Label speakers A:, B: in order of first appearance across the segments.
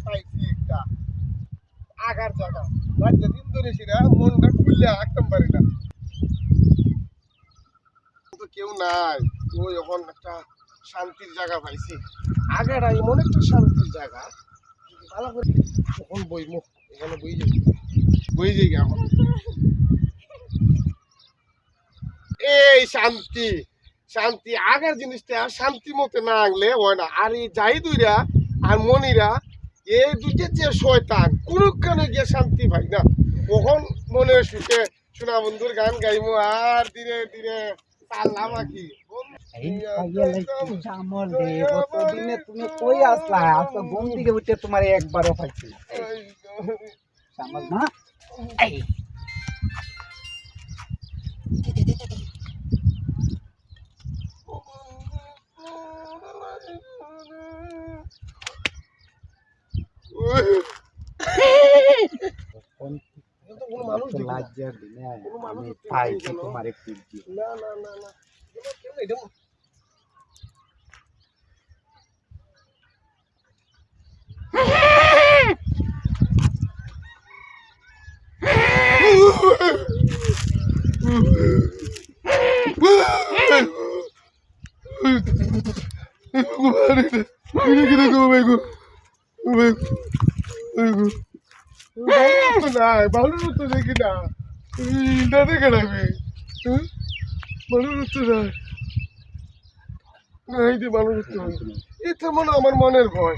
A: পাইছি একটা আগার জায়গা রাজ্য দিন ধরে সেটা মনটা খুললে একদম পারি না তো কেউ নাই ওই এখন একটা শান্তির জায়গা পাইছি আগাটা এমন একটা শান্তির জায়গা ভালো করে তখন বইমু এখানে বই যাই এখন এই শান্তি শান্তি আগের জিনিসটা শান্তি মতে না আনলে হয় না আর এই জাহিদুরা আর মনিরা এই দুইটা যে শয়তান কোনখানে গিয়ে শান্তি পাই না কখন মনে সুখে সোনা বন্ধুর গান গাইমু আর ধীরে ধীরে পারলাম আকি
B: তুমি কই আসলা আজকে ঘুম থেকে উঠে তোমার একবারও পাইছি না শ্যামল মা এই লজ্জার দিনে আমি পাইছি তোমার একটু
A: না না না না এটা ভালো তো দেখি না না দেখে রাখবে ভালো তো নাই যে ভালো এটা মনে আমার মনের ভয়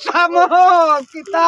B: শ্যামল কিতা